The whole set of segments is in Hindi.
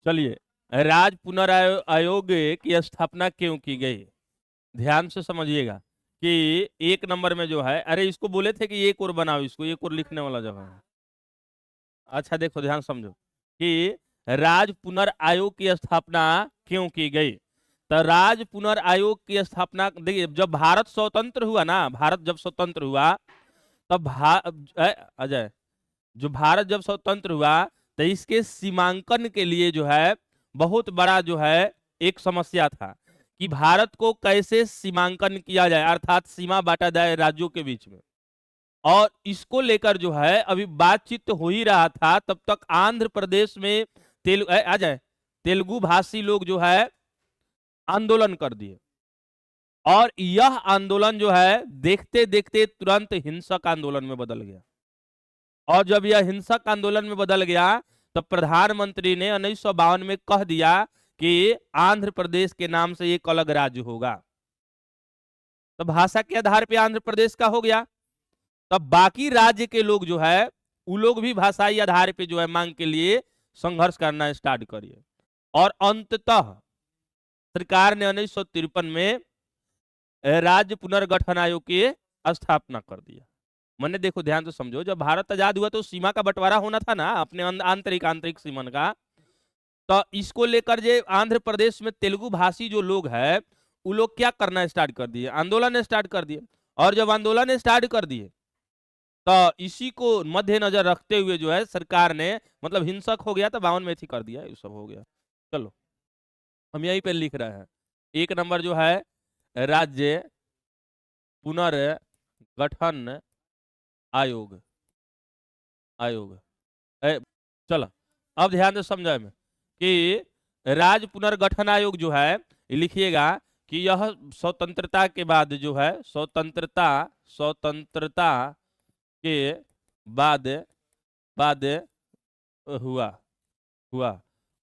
चलिए, राज्य पुनर्आयोग की स्थापना क्यों की गई, ध्यान से समझिएगा कि एक नंबर में जो है, अरे इसको बोले थे कि एक और बनाओ, इसको एक और लिखने वाला जगह है। अच्छा देखो, ध्यान समझो कि राज्य पुनर्आयोग की स्थापना क्यों की गई। तो राज्य पुनर्आयोग की स्थापना, देखिए जब भारत स्वतंत्र हुआ ना, भारत जब स्वतंत्र हुआ तब अजय, जो भारत जब स्वतंत्र हुआ तो इसके सीमांकन के लिए जो है बहुत बड़ा जो है एक समस्या था कि भारत को कैसे सीमांकन किया जाए, अर्थात सीमा बांटा जाए राज्यों के बीच में। और इसको लेकर जो है अभी बातचीत हो ही रहा था, तब तक आंध्र प्रदेश में तेलुगु भाषी लोग जो है आंदोलन कर दिए। और यह आंदोलन जो है देखते देखते तुरंत हिंसक आंदोलन में बदल गया। और जब यह हिंसक आंदोलन में बदल गया तो प्रधानमंत्री ने 1952 में कह दिया कि आंध्र प्रदेश के नाम से एक अलग राज्य होगा। तो भाषा के आधार पे आंध्र प्रदेश का हो गया। तब बाकी राज्य के लोग जो है वो लोग भी भाषाई आधार पे जो है मांग के लिए संघर्ष करना स्टार्ट करिए। और अंततः सरकार ने 1953 में राज्य पुनर्गठन आयोग की स्थापना कर दिया। मैंने देखो ध्यान से समझो, जब भारत आजाद हुआ तो सीमा का बंटवारा होना था ना अपने आंतरिक सीमा का। तो इसको लेकर जो आंध्र प्रदेश में तेलुगु भाषी जो लोग हैं वो लोग क्या करना स्टार्ट कर दिए, आंदोलन स्टार्ट कर दिए। और जब आंदोलन स्टार्ट कर दिए तो इसी को मद्देनजर रखते हुए जो है सरकार ने, मतलब हिंसक हो गया तो 52 में थी कर दिया, ये सब हो गया। चलो हम यहीं पे लिख रहे हैं, एक नंबर जो है राज्य पुनर्गठन आयोग। चलो अब ध्यान से समझे में कि राज्य पुनर्गठन आयोग जो है लिखिएगा कि यह स्वतंत्रता के बाद जो है स्वतंत्रता के बाद हुआ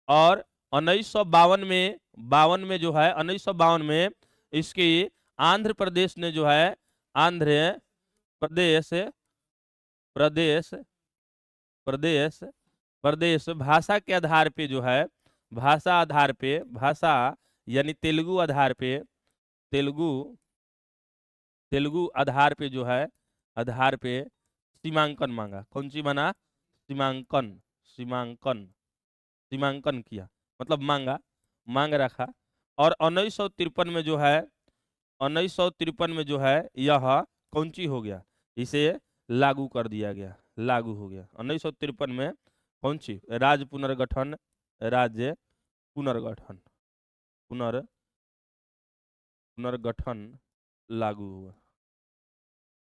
और 1952 में जो है 1952 में इसकी आंध्र प्रदेश ने जो है आंध्र प्रदेश भाषा के आधार पे जो है भाषा यानी तेलुगु आधार पे जो है आधार पे सीमांकन मांगा। कौन सी बना, सीमांकन किया, मतलब मांग रखा। और 1953 में जो है 1953 में जो है यह कौन सी हो गया, इसे लागू कर दिया गया, लागू हो गया 1953 में। कौन सी, राज्य पुनर्गठन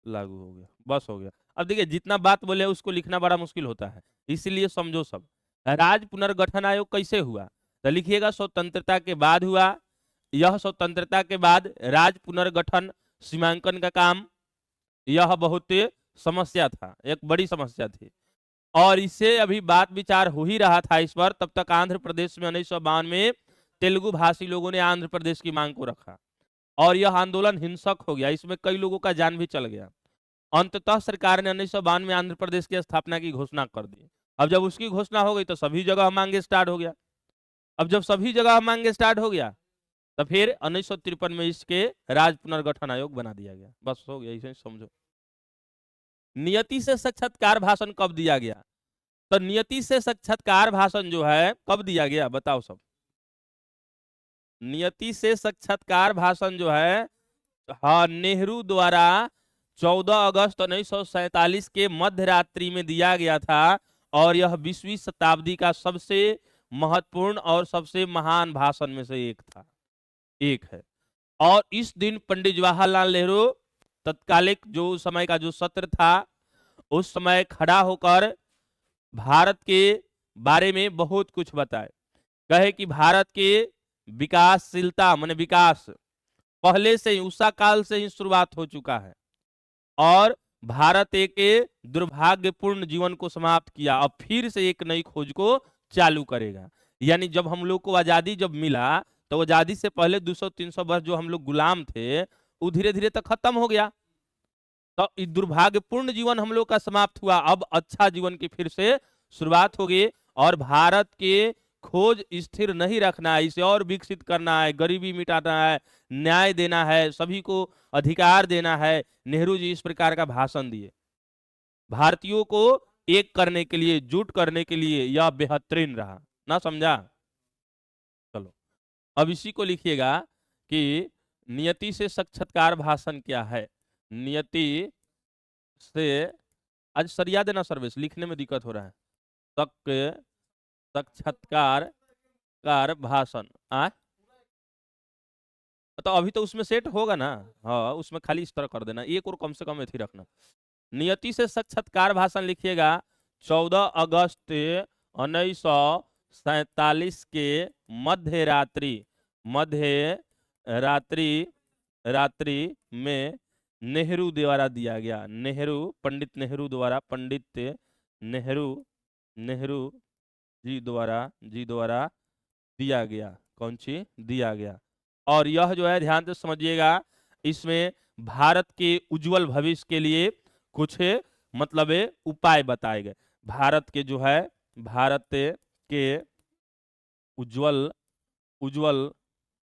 लागू हो गया, बस हो गया। अब देखिए जितना बात बोले उसको लिखना बड़ा मुश्किल होता है, इसलिए समझो सब। राज्य पुनर्गठन आयोग कैसे हुआ तो लिखिएगा स्वतंत्रता के बाद हुआ। यह स्वतंत्रता के बाद राज्य पुनर्गठन सीमांकन का काम, यह बहुत समस्या था, एक बड़ी समस्या थी। और इससे अभी बात विचार हो ही रहा था इस पर, तब तक आंध्र प्रदेश में 1952 में तेलुगु भाषी लोगों ने आंध्र प्रदेश की मांग को रखा और यह आंदोलन हिंसक हो गया, इसमें कई लोगों का जान भी चल गया। अंततः सरकार ने 1952 में आंध्र प्रदेश की स्थापना की घोषणा कर दी। अब जब उसकी घोषणा हो गई तो सभी जगह मांगे स्टार्ट हो गया। अब जब सभी जगह मांगे स्टार्ट हो गया तो फिर 1953 में इसके राज्य पुनर्गठन आयोग बना दिया गया, बस हो गया, इसे समझो। नियति से साक्षात्कार भाषण कब दिया गया तो नियति से साक्षात्कार भाषण जो है कब दिया गया बताओ सब। नियति से साक्षात्कार भाषण जो है हाँ नेहरू द्वारा 14 अगस्त 1947 के मध्य रात्रि में दिया गया था और यह 20वीं शताब्दी का सबसे महत्वपूर्ण और सबसे महान भाषण में से एक है। और इस दिन पंडित जवाहरलाल नेहरू तत्कालिक जो समय का जो सत्र था उस समय खड़ा होकर भारत के बारे में बहुत कुछ बताए, कहे कि भारत के विकासशीलता माने विकास पहले से ही उषा काल से ही शुरुआत हो चुका है और भारत एक दुर्भाग्यपूर्ण जीवन को समाप्त किया, अब फिर से एक नई खोज को चालू करेगा। यानी जब हम लोग को आजादी जब मिला तो आजादी से पहले 200-300 वर्ष जो हम लोग गुलाम थे वो धीरे धीरे तक खत्म हो गया, तो दुर्भाग्यपूर्ण जीवन हम लोग का समाप्त हुआ, अब अच्छा जीवन की फिर से शुरुआत होगी और भारत के खोज स्थिर नहीं रखना है, इसे और विकसित करना है, गरीबी मिटाना है, न्याय देना है, सभी को अधिकार देना है। नेहरू जी इस प्रकार का भाषण दिए। भारतीयों को एक करने के लिए, जुट करने के लिए यह बेहतरीन रहा। ना समझा? चलो अब इसी को लिखिएगा कि नियति से साक्षात्कार भाषण क्या है। नियति से, आज सरिया देना सर्वेश, लिखने में दिक्कत हो रहा है। साक्षात्कार कार भाषण आ, तो अभी तो उसमें सेट होगा ना। हाँ उसमें खाली इस तरह कर देना, एक और कम से कम एथी रखना। नियति से साक्षात्कार भाषण लिखिएगा 14 अगस्त 1947 के मध्य रात्रि में नेहरू द्वारा दिया गया। पंडित नेहरू द्वारा, नेहरू जी द्वारा दिया गया। कौन सी दिया गया? और यह जो है ध्यान से समझिएगा, इसमें भारत के उज्जवल भविष्य के लिए कुछ मतलब उपाय बताए गए। भारत के जो है, भारत के उज्जवल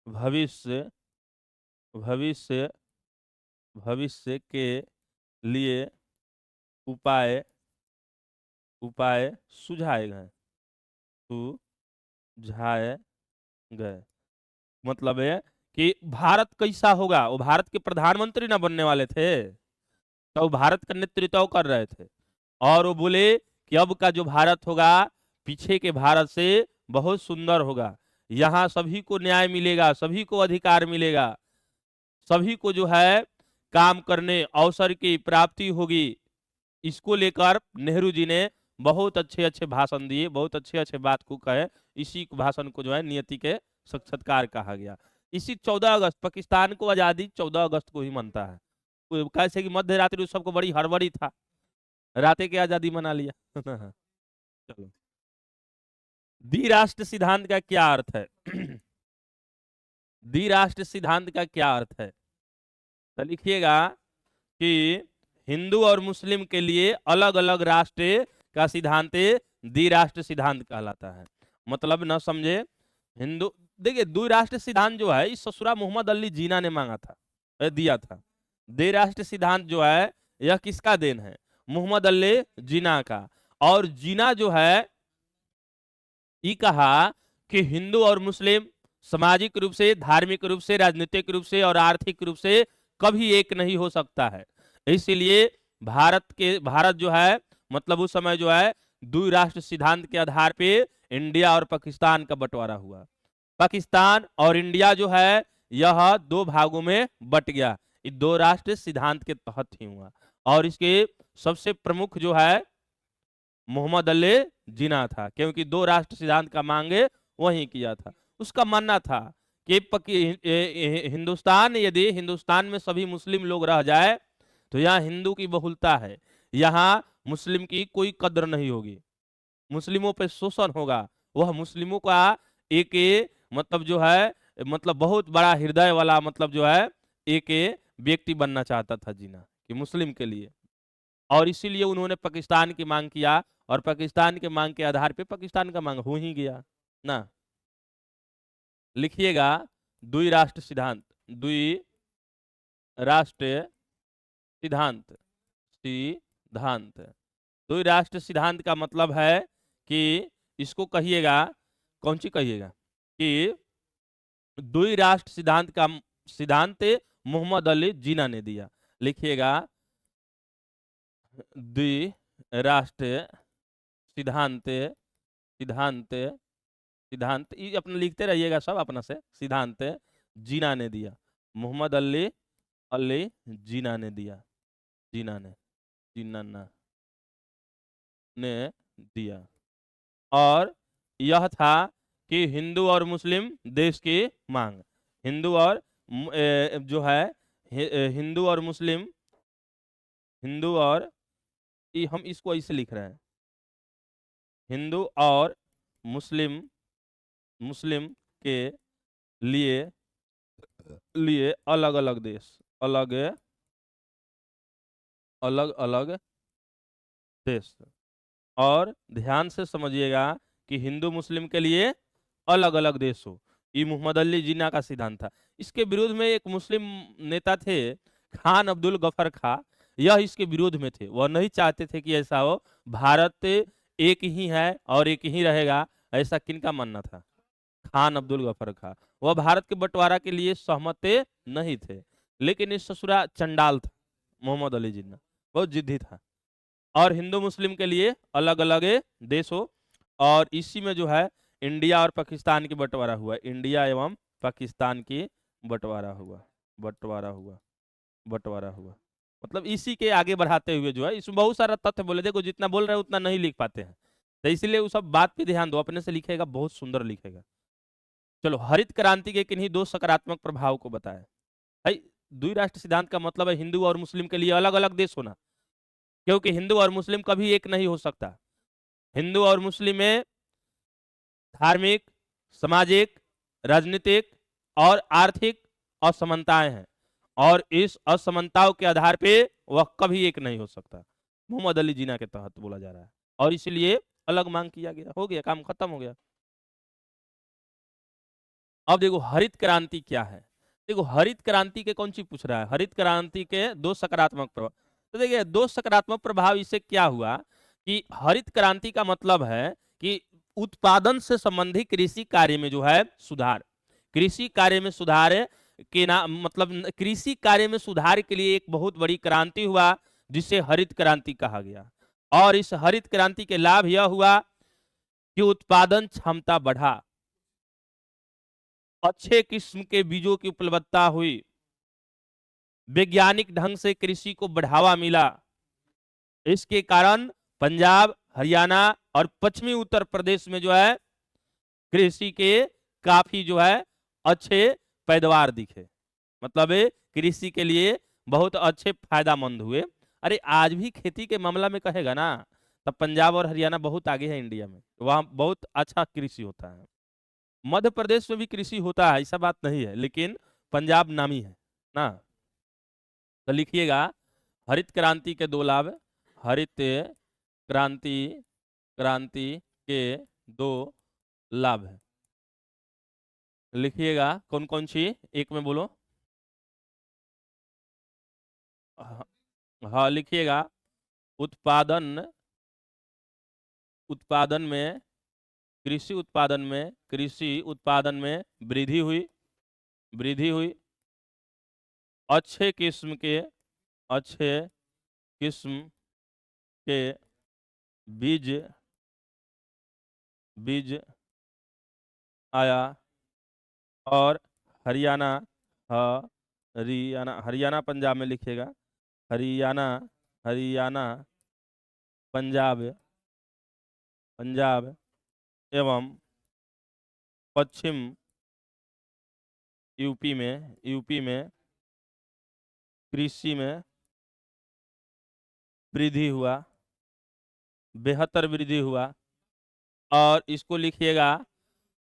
भविष्य भविष्य के लिए उपाय सुझाए गए। मतलब है कि भारत कैसा होगा, वो भारत के प्रधानमंत्री ना बनने वाले थे, तो वो भारत का नेतृत्व कर रहे थे। और वो बोले कि अब का जो भारत होगा पीछे के भारत से बहुत सुंदर होगा, यहाँ सभी को न्याय मिलेगा, सभी को अधिकार मिलेगा, सभी को जो है काम करने अवसर की प्राप्ति होगी। इसको लेकर नेहरू जी ने बहुत अच्छे अच्छे भाषण दिए, बहुत अच्छे अच्छे बात को कहे। इसी भाषण को जो है नियति के साक्षात्कार कहा गया। इसी 14 अगस्त, पाकिस्तान को आजादी 14 अगस्त को ही मनता है। कैसे कि मध्य रात्रि उस सबको बड़ी हड़बड़ी था, राते के आजादी मना लिया। चलो, द्विराष्ट्र सिद्धांत का क्या अर्थ है? द्विराष्ट्र सिद्धांत का क्या अर्थ है? तो लिखिएगा कि हिंदू और मुस्लिम के लिए अलग अलग राष्ट्र का सिद्धांत द्विराष्ट्र सिद्धांत कहलाता है। मतलब न समझे, हिंदू, देखिए द्विराष्ट्र सिद्धांत जो है इस ससुरा मोहम्मद अली जीना ने मांगा था, दिया था। द्विराष्ट्र सिद्धांत जो है यह किसका देन है? मोहम्मद अली जीना का। और जीना जो है ये कहा कि हिंदू और मुस्लिम सामाजिक रूप से, धार्मिक रूप से, राजनीतिक रूप से और आर्थिक रूप से कभी एक नहीं हो सकता है। इसलिए भारत जो है, मतलब उस समय जो है द्विराष्ट्र सिद्धांत के आधार पे इंडिया और पाकिस्तान का बंटवारा हुआ। पाकिस्तान और इंडिया जो है यह दो भागों में बट गया, इस दो राष्ट्र सिद्धांत के तहत ही हुआ। और इसके सबसे प्रमुख जो है मोहम्मद अली जिन्ना था, क्योंकि दो राष्ट्र सिद्धांत का मांगे वही किया था। उसका मानना था कि हिंदुस्तान, यदि हिंदुस्तान में सभी मुस्लिम लोग रह जाए तो यहाँ हिंदू की बहुलता है, यहाँ मुस्लिम की कोई कद्र नहीं होगी, मुस्लिमों पे शोषण होगा। वह मुस्लिमों का एक मतलब जो है, मतलब बहुत बड़ा हृदय वाला, मतलब जो है एक व्यक्ति बनना चाहता था जिन्ना, कि मुस्लिम के लिए। और इसीलिए उन्होंने पाकिस्तान की मांग किया, और पाकिस्तान के मांग के आधार पे पाकिस्तान का मांग हो ही गया ना। लिखिएगा द्विराष्ट्र सिद्धांत, द्विराष्ट्र सिद्धांत, द्विराष्ट्र सिद्धांत का मतलब है कि इसको कहिएगा, कौन सी कहिएगा, कि द्विराष्ट्र सिद्धांत का सिद्धांत मोहम्मद अली जिन्ना ने दिया। लिखिएगा द्विराष्ट्र सिद्धांत, ये अपना लिखते रहिएगा सब अपना से। सिद्धांत जिन्ना ने दिया, मोहम्मद अली जिन्ना ने दिया, जिन्ना ने दिया। और यह था कि हिंदू और मुस्लिम देश की मांग, हिंदू और जो है हिंदू और मुस्लिम, हिंदू और, हम इसको ऐसे लिख रहे हैं, हिंदू और मुस्लिम के लिए अलग अलग देश, अलग अलग देश। और ध्यान से समझिएगा कि हिंदू मुस्लिम के लिए अलग अलग देश हो। ये मोहम्मद अली जिन्ना का सिद्धांत था। इसके विरोध में एक मुस्लिम नेता थे, खान अब्दुल गफर खां, यह इसके विरोध में थे। वह नहीं चाहते थे कि ऐसा हो, भारत एक ही है और एक ही रहेगा, ऐसा किनका मानना था? खान अब्दुल गफर खां। वह भारत के बंटवारा के लिए सहमत नहीं थे, लेकिन इस ससुरा चंडाल था मोहम्मद अली जिन्ना, बहुत जिद्दी था। और हिंदू मुस्लिम के लिए अलग अलग देश हो, और इसी में जो है इंडिया और पाकिस्तान की बंटवारा हुआ, इंडिया एवं पाकिस्तान की बंटवारा हुआ, बंटवारा हुआ, बंटवारा हुआ। मतलब इसी के आगे बढ़ाते हुए जो है, इसमें बहुत सारा तथ्य बोले, देखो जितना बोल रहे हैं उतना नहीं लिख पाते हैं, तो इसलिए वो सब बात पे ध्यान दो, अपने से लिखेगा बहुत सुंदर लिखेगा। चलो, हरित क्रांति के किन्हीं दो सकारात्मक प्रभाव को बताएं। भाई, द्विराष्ट्र सिद्धांत का मतलब है हिंदू और मुस्लिम के लिए अलग अलग देश होना, क्योंकि हिंदू और मुस्लिम कभी एक नहीं हो सकता। हिंदू और मुस्लिम में धार्मिक, सामाजिक, राजनीतिक और आर्थिक असमानताएं हैं, और इस असमानताओं के आधार पे वह कभी एक नहीं हो सकता। मोहम्मद अली जिन्ना के तहत बोला जा रहा है, और इसलिए अलग मांग किया गया, हो गया, काम खत्म हो गया। अब देखो हरित क्रांति क्या है। देखो हरित क्रांति के कौन सी पूछ रहा है, हरित क्रांति के दो सकारात्मक प्रभाव। तो देखिए दो सकारात्मक प्रभाव, इससे क्या हुआ कि हरित क्रांति का मतलब है कि उत्पादन से संबंधित कृषि कार्य में जो है सुधार, कृषि कार्य में सुधार के ना मतलब कृषि कार्य में सुधार के लिए एक बहुत बड़ी क्रांति हुआ, जिसे हरित क्रांति कहा गया। और इस हरित क्रांति के लाभ यह हुआ कि उत्पादन क्षमता बढ़ा, अच्छे किस्म के बीजों की उपलब्धता हुई, वैज्ञानिक ढंग से कृषि को बढ़ावा मिला। इसके कारण पंजाब, हरियाणा और पश्चिमी उत्तर प्रदेश में जो है कृषि के काफी जो है अच्छे पैदावार दिखे, मतलब कृषि के लिए बहुत अच्छे फायदामंद हुए। अरे आज भी खेती के मामला में कहेगा ना, तब पंजाब और हरियाणा बहुत आगे है इंडिया में, वहां बहुत अच्छा कृषि होता है। मध्य प्रदेश में भी कृषि होता है, ऐसा बात नहीं है, लेकिन पंजाब नामी है ना। तो लिखिएगा हरित क्रांति के दो लाभ, हरित क्रांति, क्रांति के दो लाभ है। लिखिएगा कौन कौन सी, एक में बोलो। हाँ, हाँ, लिखिएगा उत्पादन, उत्पादन में, कृषि उत्पादन में, कृषि उत्पादन में वृद्धि हुई, वृद्धि हुई। अच्छे किस्म के, अच्छे किस्म के बीज, बीज आया। और हरियाणा, हरियाणा, हरियाणा पंजाब में लिखिएगा, हरियाणा, हरियाणा पंजाब, पंजाब एवं पश्चिम यूपी में, यूपी में कृषि में वृद्धि हुआ, बेहतर वृद्धि हुआ। और इसको लिखिएगा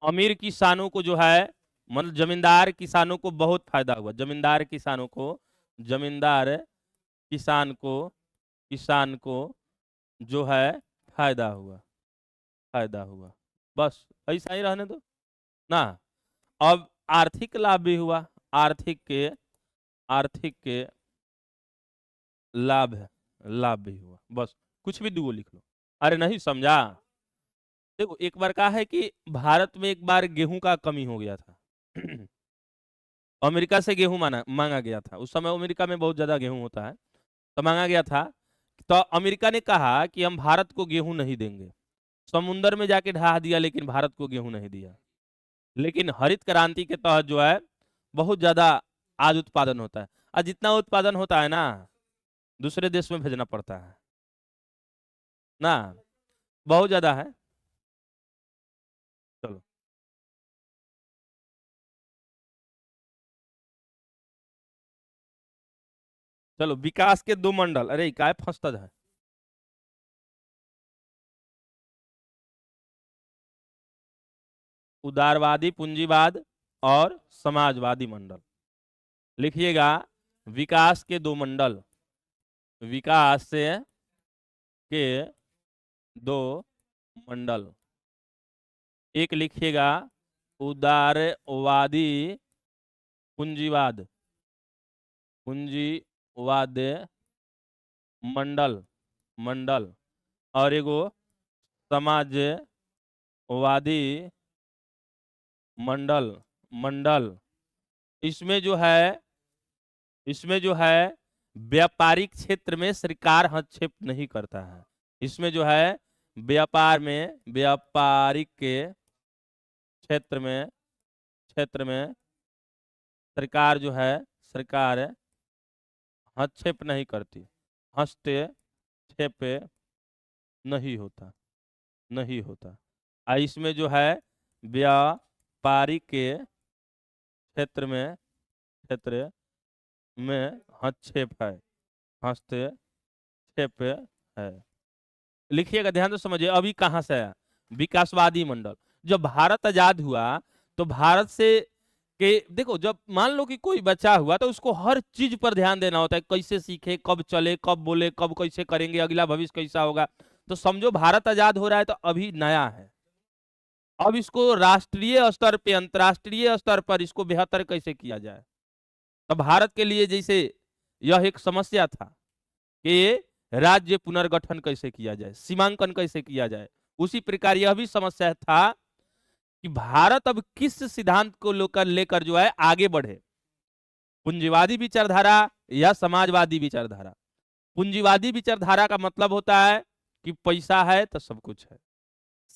अमीर किसानों को जो है, मतलब जमींदार किसानों को बहुत फायदा हुआ, जमींदार किसानों को, जमींदार किसान को, किसान को जो है फायदा हुआ, फायदा हुआ। बस ऐसा ही रहने दो ना। अब आर्थिक लाभ भी हुआ, आर्थिक के, आर्थिक के लाभ है, लाभ भी हुआ। बस कुछ भी दुगो लिख लो। अरे नहीं समझा, देखो एक बार कहा है कि भारत में एक बार गेहूं का कमी हो गया था अमेरिका से गेहूं मांगा गया था, उस समय अमेरिका में बहुत ज्यादा गेहूं होता है, तो मांगा गया था। तो अमेरिका ने कहा कि हम भारत को गेहूं नहीं देंगे, समुंदर में जाके ढहा दिया, लेकिन भारत को गेहूं नहीं दिया। लेकिन हरित क्रांति के तहत जो है बहुत ज्यादा आज उत्पादन होता है, और जितना उत्पादन होता है ना दूसरे देश में भेजना पड़ता है ना, बहुत ज्यादा है। चलो, चलो विकास के दो मंडल, अरे काय फंसता है। उदारवादी पूंजीवाद और समाजवादी मंडल। लिखिएगा विकास के दो मंडल, विकास के दो मंडल। एक लिखिएगा उदारवादी पूंजीवाद, पूंजीवाद मंडल, मंडल, और एगो समाजवादी मंडल, मंडल। इसमें जो है, इसमें जो है व्यापारिक क्षेत्र में सरकार हस्तक्षेप नहीं करता है। इसमें जो है व्यापार में, व्यापारिक के क्षेत्र में, क्षेत्र में सरकार जो है, सरकार हस्तक्षेप नहीं करती, हस्तक्षेप नहीं होता, नहीं होता। इसमें जो है व्यापारिक के क्षेत्र में, क्षेत्र में हस्तक्षेप है, हस्तक्षेप है। लिखिएगा, ध्यान से समझिए। अभी कहां से आया? विकासवादी मंडल। जब भारत आजाद हुआ तो भारत से के देखो, जब मान लो कि कोई बच्चा हुआ तो उसको हर चीज पर ध्यान देना होता है, कैसे सीखे, कब चले, कब बोले, कब कैसे करेंगे, अगला भविष्य कैसा होगा। तो समझो भारत आजाद हो रहा है तो अभी नया है, अब इसको राष्ट्रीय स्तर पे, अंतर्राष्ट्रीय स्तर पर इसको बेहतर कैसे किया जाए। तो भारत के लिए जैसे यह एक समस्या था कि राज्य पुनर्गठन कैसे किया जाए, सीमांकन कैसे किया जाए, उसी प्रकार यह भी समस्या था कि भारत अब किस सिद्धांत को लेकर जो है आगे बढ़े, पूंजीवादी विचारधारा या समाजवादी विचारधारा। पूंजीवादी विचारधारा का मतलब होता है कि पैसा है तो सब कुछ है।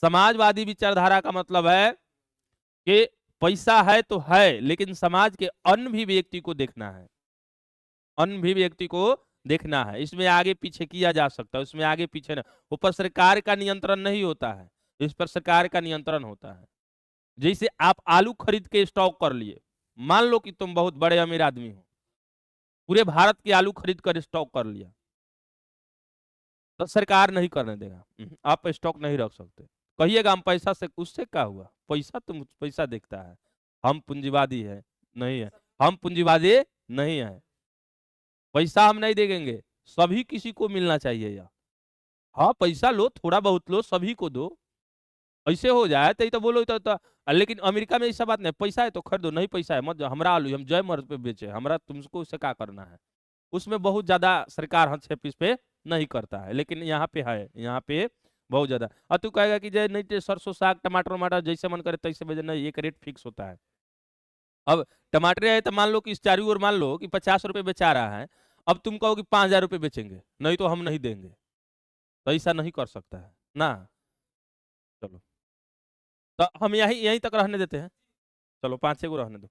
समाजवादी विचारधारा का मतलब है कि पैसा है तो है, लेकिन समाज के अन्य भी व्यक्ति को देखना है, अन्य भी व्यक्ति को देखना है। इसमें आगे पीछे किया जा सकता है, उसमें आगे पीछे ना, ऊपर सरकार का नियंत्रण नहीं होता है, इस पर सरकार का नियंत्रण होता है। जैसे आप आलू खरीद के स्टॉक कर लिए, मान लो कि तुम बहुत बड़े अमीर आदमी हो, पूरे भारत के आलू खरीद कर स्टॉक कर लिया, तो सरकार नहीं करने देगा, आप स्टॉक नहीं रख सकते। कहिएगा हम पैसा से, उससे क्या हुआ, पैसा तुम पैसा देखता है, हम पूंजीवादी है नहीं है, हम पूंजीवादी नहीं है, पैसा हम नहीं देंगे, सभी किसी को मिलना चाहिए। या हाँ पैसा लो, थोड़ा बहुत लो, सभी को दो, ऐसे हो जाए तो बोलो तो। लेकिन अमेरिका में ऐसा बात नहीं, पैसा है तो खरीदो, नहीं पैसा है मत, हमरा आलू हम जय मर्द पे बेचे, हमरा तुमको उससे क्या करना है। उसमें बहुत ज्यादा सरकार हस्तक्षेप इस पे नहीं करता है, लेकिन यहाँ पे है, यहाँ पे बहुत ज्यादा। और तू कहेगा कि जय नहीं, सरसों साग टमाटर वमाटर जैसे मन करे तैसे बेचे, नहीं, एक रेट फिक्स होता है। अब टमाटर है तो मान लो कि इस चारू ओर मान लो कि 50 रुपए बेचा रहा है, अब तुम कहो कि 5,000 रुपए बेचेंगे, नहीं तो हम नहीं देंगे, तो ऐसा नहीं कर सकता है ना। चलो, तो हम यही यहीं तक रहने देते हैं, चलो 5-6 को रहने दो।